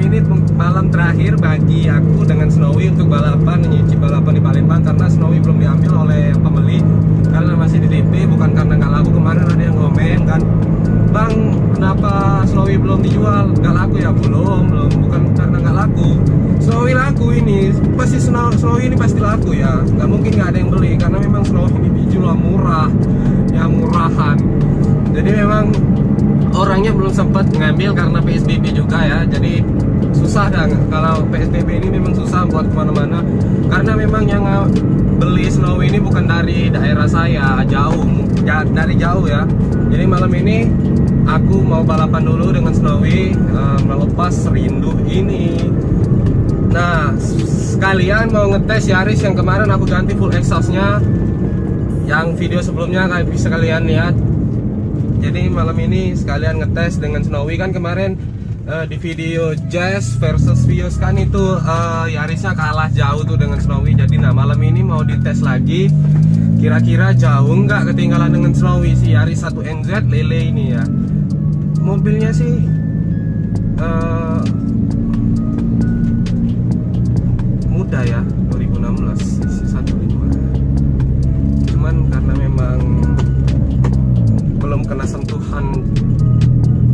ini malam terakhir bagi aku dengan Snowy untuk balapan, nyicip balapan di Palembang, karena Snowy belum diambil oleh pembeli karena masih di DP, bukan karena nggak laku. Kemarin ada yang komen kan, Bang, kenapa Snowy belum dijual? Nggak laku ya? Belum, bukan karena nggak laku. Snowy laku ini, pasti Snowy ini pasti laku ya. Nggak mungkin nggak ada yang beli, karena memang Snowy ini dijual murah, ya murahan. Jadi memang orangnya belum sempat ngambil karena PSBB juga ya. Jadi susah kan, kalau PSBB ini memang susah buat kemana-mana. Karena memang yang beli Snowy ini bukan dari daerah saya, dari jauh ya. Jadi malam ini aku mau balapan dulu dengan Snowy, melepas rindu ini. Nah, sekalian mau ngetes Yaris yang kemarin aku ganti full exhaustnya, yang video sebelumnya kalian bisa kalian lihat. Jadi malam ini sekalian ngetes dengan Snowy. Kan kemarin di video Jazz versus Vios kan itu Yarisnya kalah jauh tuh dengan Snowy. Jadi nah malam ini mau dites lagi, kira-kira jauh nggak ketinggalan dengan Snowy si Yaris 1NZ Lele ini ya. Mobilnya sih muda ya, 2016 isi 15. Cuman karena memang belum kena sentuhan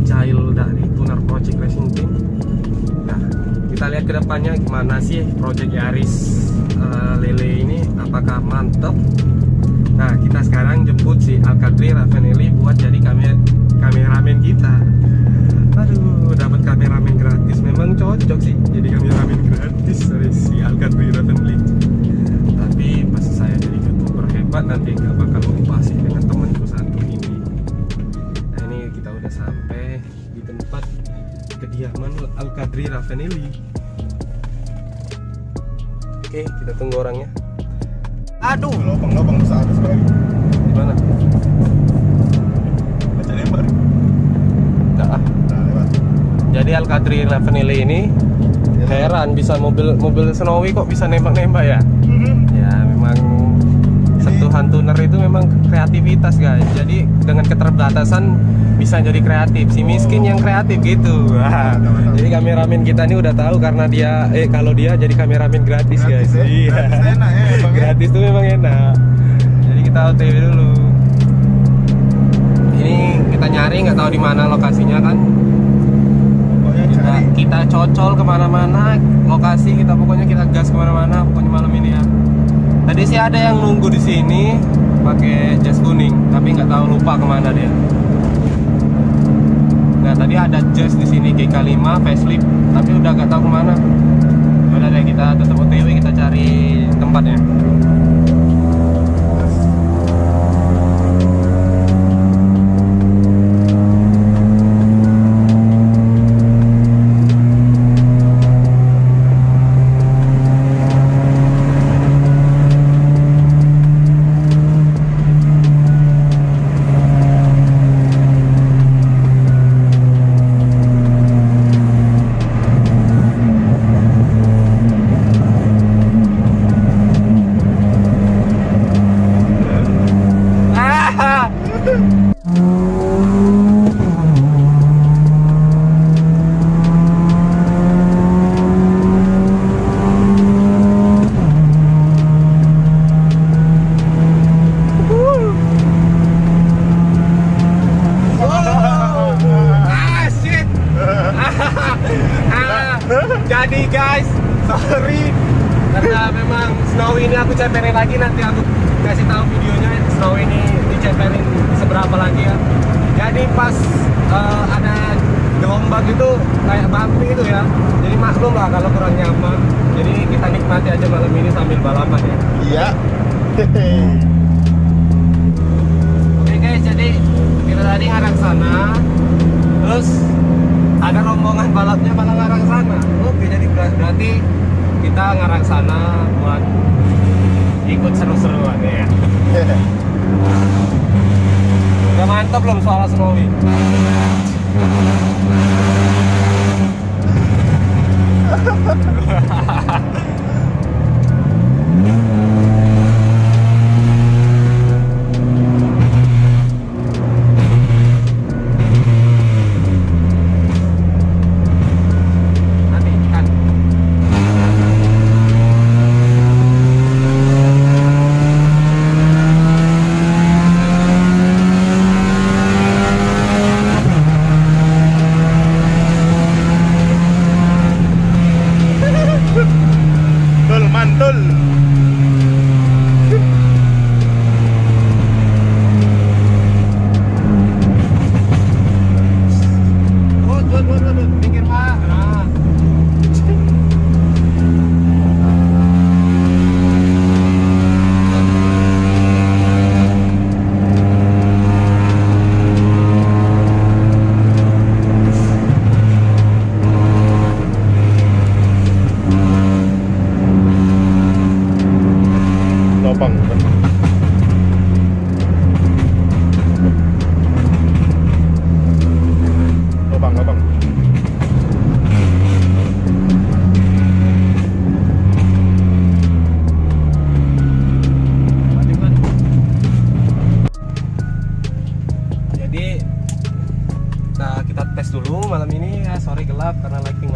jahil dari Tuner Project Racing Team. Nah, kita lihat ke depannya gimana sih Project Yaris Lele ini, apakah mantap. Nah, kita sekarang jemput si Alcadri Ravanelli buat jadi kameramen kita. Aduh, dapat kameramen gratis, memang cocok sih jadi kameramen gratis dari si Alcadri Ravanelli. Tapi pas saya jadi YouTuber hebat nanti gak bakal lupa sih dengan temanku satu ini. Nah, ini kita udah sampai di tempat kediaman Alcadri Ravanelli. Oke, kita tunggu orangnya. Aduh, lubang besar sekali. di mana? Baca lebar. Enggak ah. Nah, lewat. Jadi Alcadri Ravanelli ini heran bisa mobil Snowy kok bisa nembak-nembak ya. Ya memang sentuhan tuner itu memang kreativitas guys. Jadi dengan keterbatasan bisa jadi kreatif. Si miskin yang kreatif gitu. Wah, jadi kameramen kita ini udah tahu karena dia kalau dia jadi kameramen gratis guys. Ya? Iya. Gratis enak ya, Bang. Gratis tuh memang enak. Jadi kita OTW dulu. Ini kita nyari nggak tahu di mana lokasinya kan. Pokoknya cari. Kita cocol kemana-mana lokasi, pokoknya kita gas kemana-mana pokoknya malam ini ya. Tadi sih ada yang nunggu di sini pakai jas kuning, tapi nggak tahu, lupa kemana dia. Nah tadi ada jas di sini GK5 facelift, tapi udah nggak tahu kemana. Udah deh, kita tetap OTW, kita cari tempatnya. Jadi guys, sorry karena memang Snowy ini aku ceperin lagi, nanti aku kasih tahu videonya Snowy ini diceperin seberapa lagi ya. Jadi pas ada gelombang itu kayak bumpy itu ya, jadi maklum lah kalau kurang nyaman. Jadi kita nikmati aja malam ini sambil balapan ya. Iya. Oke guys, jadi kita tadi ngarang sana, terus ada rombongan balapnya malah ngarang sana. Oke, jadi berarti kita ngarang sana buat ikut seru-seruan ya. Udah mantap belum soal Snowy?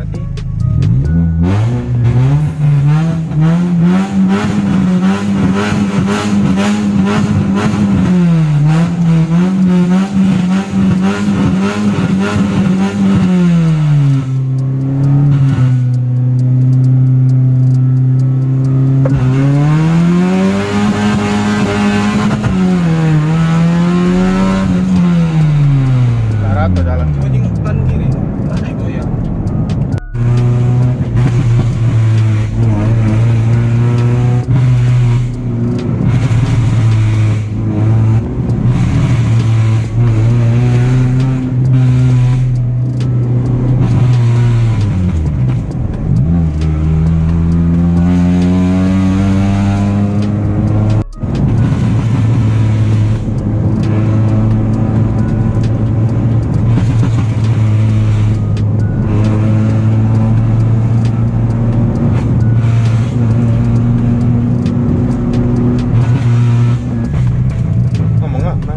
mati. Darat atau jalan? Anjing ban kiri. Mana itu ya? Ngomong apa?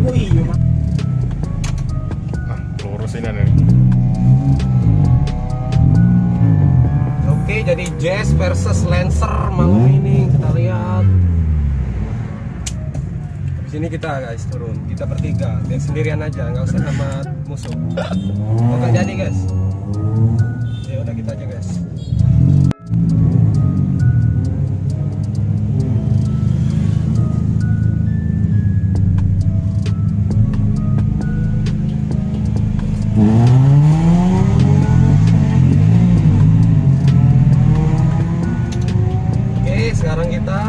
Oh iya, Pak. Nah, lurus ini nih. Oke, jadi Jazz versus Lancer malam ini kita lihat. Di sini kita guys turun, kita bertiga, dia sendirian aja, nggak usah sama musuh. Oke jadi guys, ya udah kita aja guys. Oke, sekarang kita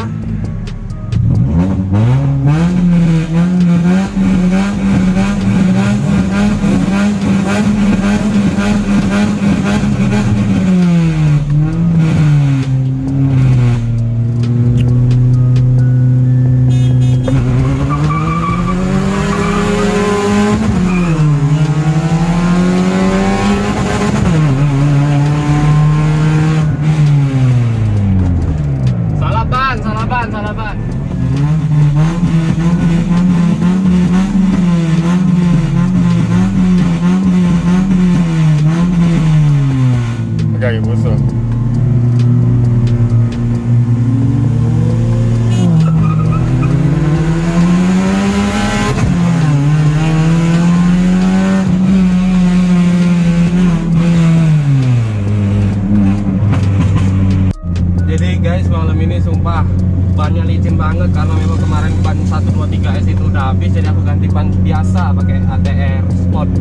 salah ban, salah ban, salah ban. Agak busuk. Jadi guys malam ini sumpah bannya licin banget karena memang kemarin ban 123S itu udah habis, jadi aku ganti ban biasa pakai ATR Sport.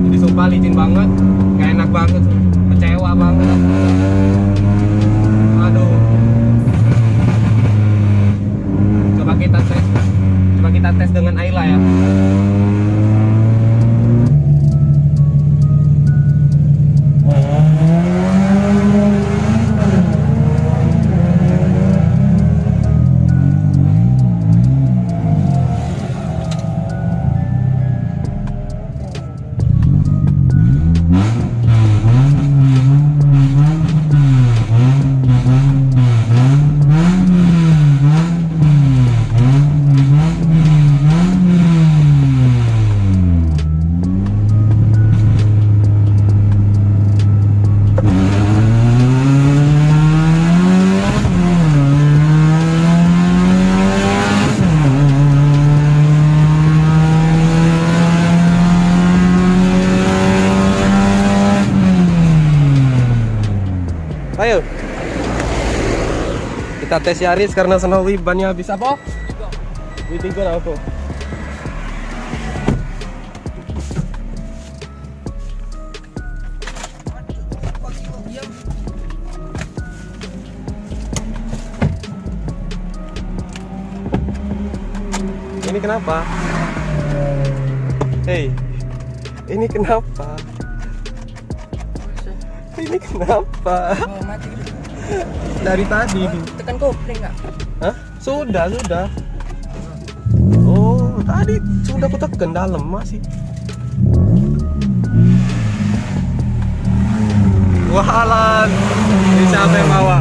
Jadi sumpah licin banget, gak enak banget, kecewa banget. Aduh. Coba kita tes dengan Ayla ya. Ayo. Kita tes Yaris karena Snowy bannya habis apa? Di 3 apa? Ini kenapa? Hey, Ini kenapa? Ini kenapa? Oh, mati. Dari tadi. Tekan kopling nggak? Hah? Sudah. Oh, tadi sudah aku tekan dalam masih. Wahalan. Ini siapa yang bawa?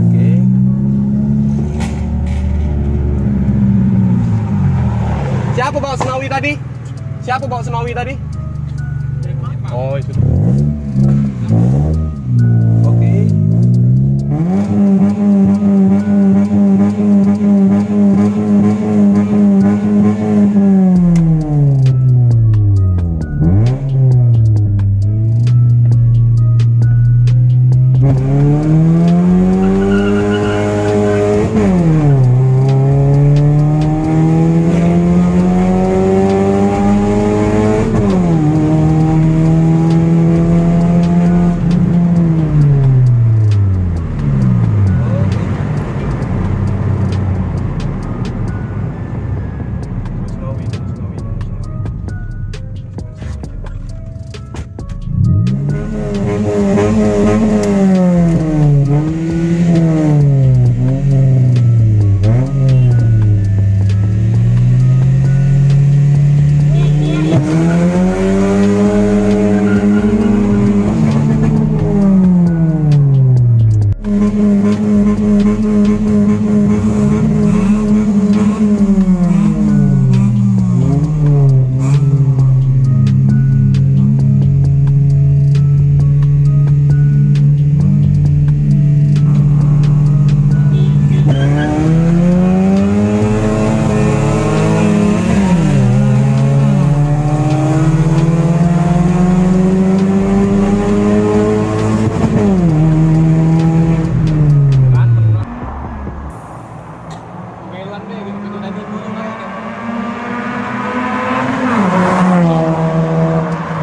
Oke. Siapa bawa Snowy tadi? Siapa bawa Snowy tadi? Oh, itu. Oke.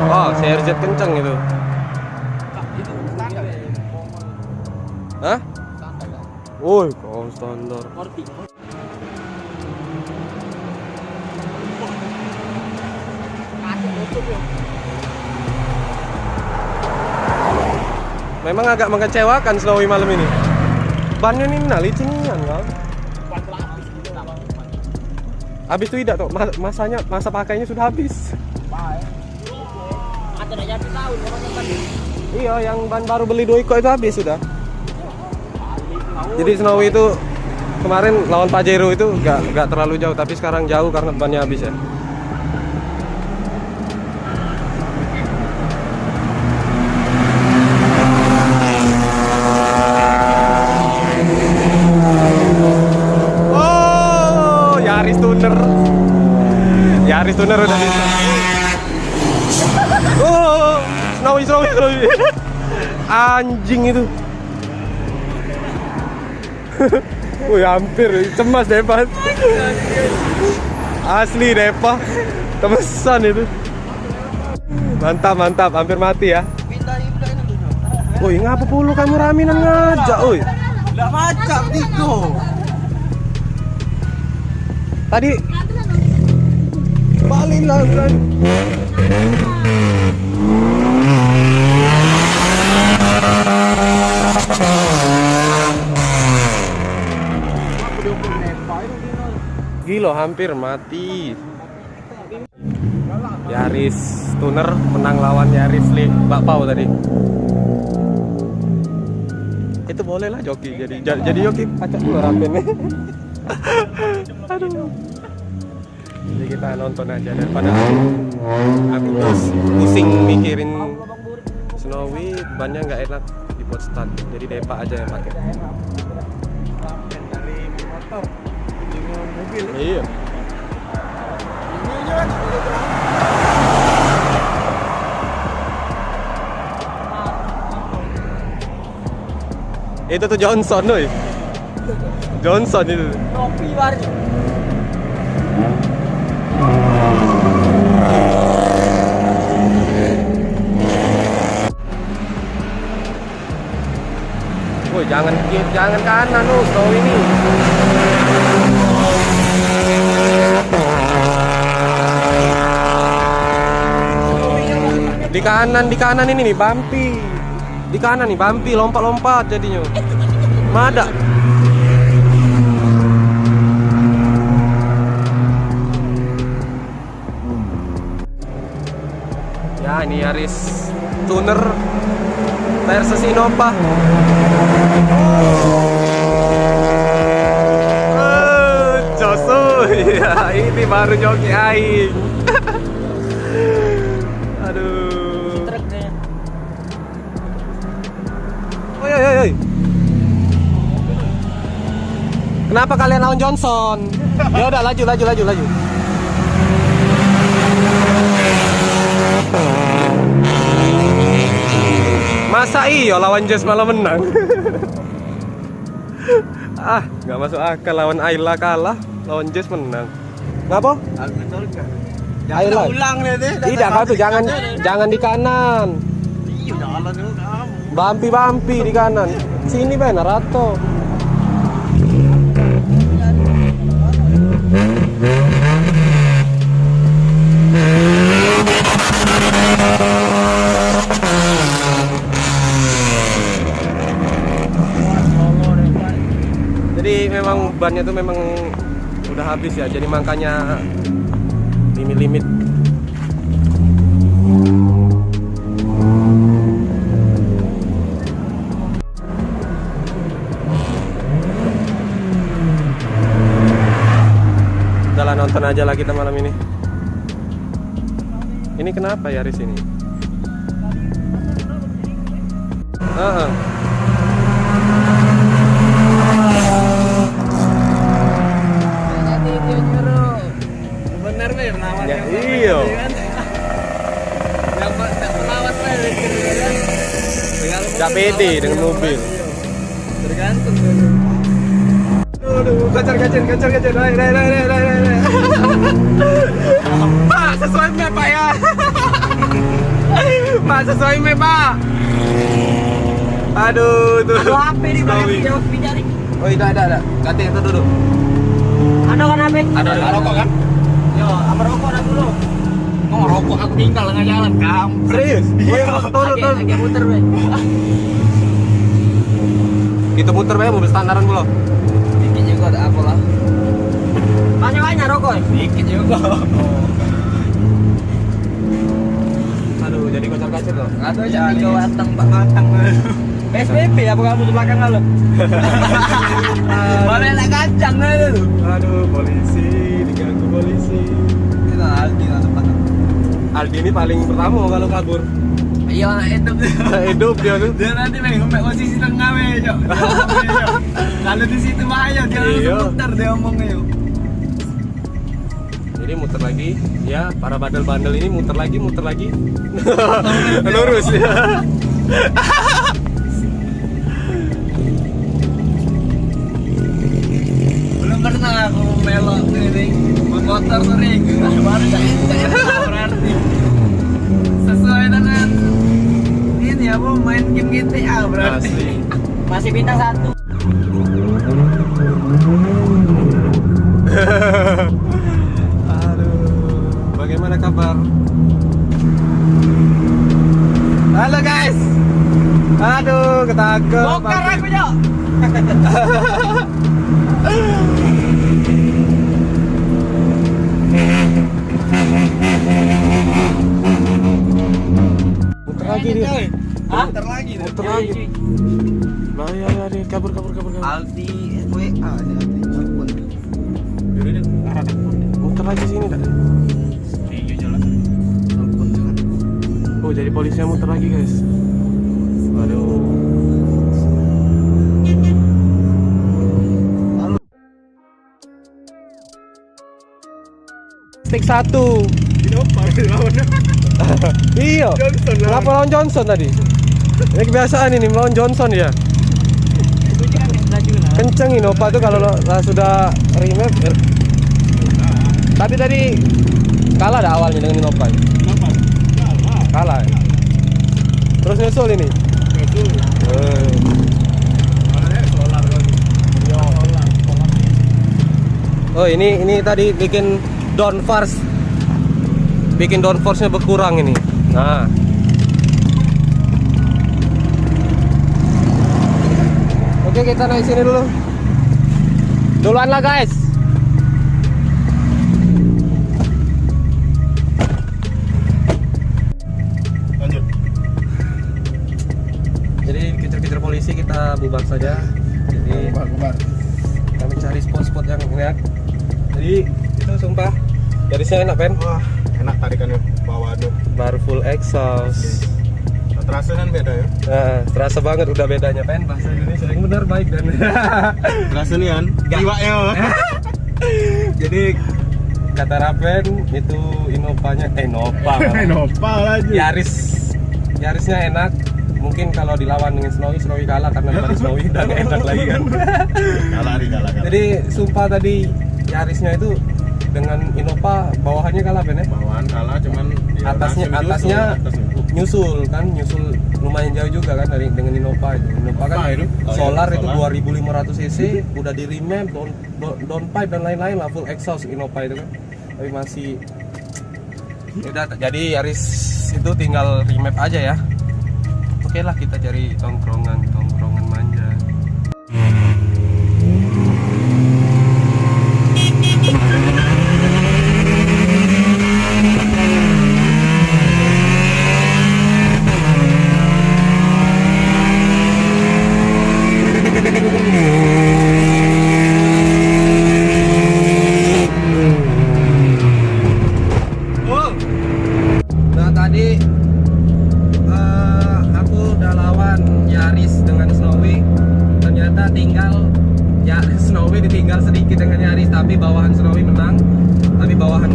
Oh, CRZ kenceng itu. Itu standar ya? Hah? Woi, kau standar. Sporty. Mati tutup ya. Memang agak mengecewakan Snowy malam ini. Bannya ini licinian kan? Habis itu tidak tuh, masa pakainya sudah habis. Ada yang habis tahun orang kan. Iya, yang ban baru beli 2 itu habis sudah. Jadi Snowy itu kemarin lawan Pajero itu gak terlalu jauh, tapi sekarang jauh karena bannya habis ya. Oh, Yaris Tuner. Yaris Tuner udah bisa. Oh, Snowy. Anjing itu. Wih, hampir cemas Depa. Asli Depa. Temesan itu. Mantap, hampir mati ya. Woi, ngapa pulu kamu raminan ngajak, woi? Enggak macam Tiko. Tadi balik lah kan. Gila, hampir mati. Yaris Tuner menang lawan Yaris Bakpao tadi. Itu boleh lah joki, jadi joki pacak dulu rapen nih. Aduh. Jadi kita nonton aja daripada aku pusing mikirin Snowy, bannya nggak enak di pot start. Jadi Depa aja yang pakai. Dari motor, mobil. Iya. Itu tuh Johnson, doi. Johnson itu. Topi baru. Woi, jangan kanan lu, Snowy ini. Di kanan ini nih bumpy. Di kanan nih bumpy, lompat-lompat jadinya. Mada. Ya, ini Yaris tuner versus Innova. Joso, ya ini baru joki aing. Aduh. Truknya. Oi. Kenapa kalian lawan Johnson? Ya udah laju. Masa iya lawan Jess malah menang? Nggak masuk akal, lawan Ayla kalah, lawan Jess menang. Ngapa? Ayla. Ulang nih deh. Tidak, kau tuh jangan di kanan. Iya, jalan dulu kamu. Bampi di kanan. Sini Ben, Rato. Jadi memang bannya tuh memang udah habis ya. Jadi makanya limit. Udah nonton aja lah kita malam ini. Ini kenapa Yaris ini? Bener nih penawar Ya, yang iya. Yang penawar Gak pede dengan mobil. Tergantung dulu. Aduh, gacar. Pak, sesuai map Pak ya. Pak, sesuai map Pak. Aduh, tuh. Ada HP di mana jawab cari? Oh, ada. Ganti itu dulu. Ada kan HP? Ada rokok kan? Yo, apa rokok dah dulu? Mau rokok aku tinggal nggak jalan kam. Serius? Turun. Lagi muter weh. Kita muter ya mobil standaran belum? Dikit juga ada apa lah? Banyak rokok. Dikit juga. Aduh, jadi kocak-kacir loh. Ada jadi matang matang. PSBB apa kamu di belakang lo? Boleh nak kacang lu. Aduh, polisi, diganggu polisi. Itu Aldi lah tempat. Aldi ini paling pertama kalau kabur. Iya, nak hidup. Hidup dia tuh. Dia nanti main ngomong posisi tengah weh, Cok. Kalau di situ bahaya dia Iya. langsung muter dia ngomongnya yuk. Jadi muter lagi, ya para bandel-bandel ini muter lagi. Lurus ya. Belum pernah aku melok ini memotor sering. Baru saya berarti sesuai dengan ini apa main game GTA berarti. Asli. Masih bintang 1. Aduh, bagaimana kabar? Halo guys. Aduh, ketangkep. Bongkar aku, Cok. Muter lagi dia. Hah? Muter lagi. Muter lagi. Nah, ya, dia kabur. Aldi WA Aldi telepon. Muter lagi sini dah. Iya jalan. Telepon jalan. Oh, jadi polisinya muter lagi, guys. Waduh. Stick 1. Iya. Kenapa lawan Johnson tadi? Ini kebiasaan ini melawan Johnson ya. Kenceng Innova tuh kalau sudah remap. Tapi tadi kalah dah awalnya dengan Innova. Kalah. Terus nyusul ini. Oh, ini tadi bikin downforce. Bikin downforce-nya berkurang ini. Nah, Oke, kita naik sini dulu. Duluan lah guys. Lanjut. Jadi kejar-kejar polisi, kita bubar saja. Jadi Kubar. kami cari spot-spot yang enak. Jadi itu sumpah garisnya enak pen. Wah, enak tarikannya bawah tuh. Baru full exhaust. Terasa kan beda ya? Nah, terasa banget udah bedanya pen. Bahasa Indonesia yang benar baik dan Terasa nih kan? Nggak. Jiwanya. jadi kata Rapen itu Innova-nya Innova malah. Nopal aja. Yarisnya enak. Mungkin kalau dilawan dengan Snowy kalah karena tadi Snowy udah nggak enak lagi kan. Kalah. Jadi sumpah tadi Yarisnya itu dengan Innova bawahannya kalah Ben ya. Bawahan kalah cuman ya, Atasnya atasnya. nyusul lumayan jauh juga kan dari dengan Innova itu. Innova kan Apa itu? solar Oh, itu solar. 2500 cc udah di remap, downpipe dan lain-lain lah, full exhaust Innova itu kan. Tapi masih udah jadi Yaris itu tinggal remap aja ya. Oke lah, kita cari tongkrongan manja. Nah tadi aku udah lawan Yaris dengan Snowy, ternyata tinggal ya Snowy ditinggal sedikit dengan Yaris, tapi bawahan Snowy menang, tapi bawahan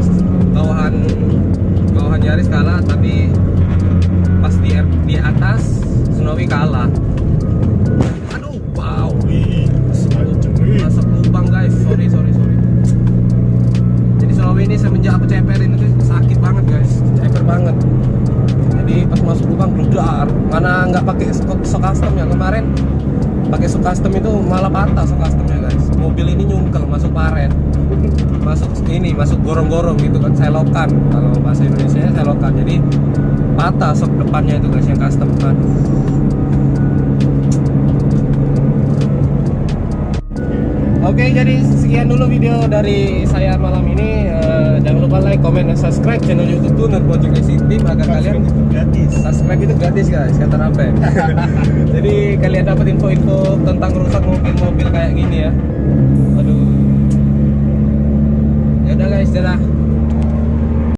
Yaris kalah, tapi pas di atas Snowy kalah. Aduh, wow, masuk lubang guys, sorry. Jadi Snowy ini semenjak aku ceperin itu sakit banget guys, ceper banget. Jadi pas masuk lubang bludar, mana nggak pakai shock custom ya kemarin, pakai shock custom itu malah patah shock customnya guys. Mobil ini nyungkel, masuk paret, masuk gorong-gorong gitu kan, selokan kalau bahasa Indonesia selokan. Jadi patah shock depannya itu guys yang custom. Aduh. Oke, jadi sekian dulu video dari saya malam ini. Jangan lupa like, comment, dan subscribe channel YouTube Tuner Project Racing Team agar kalian gratis. subscribe itu gratis guys, kata Rapen. Jadi kalian dapat info-info tentang rusak mobil-mobil kayak gini ya. Aduh. Ya udah guys, dadah.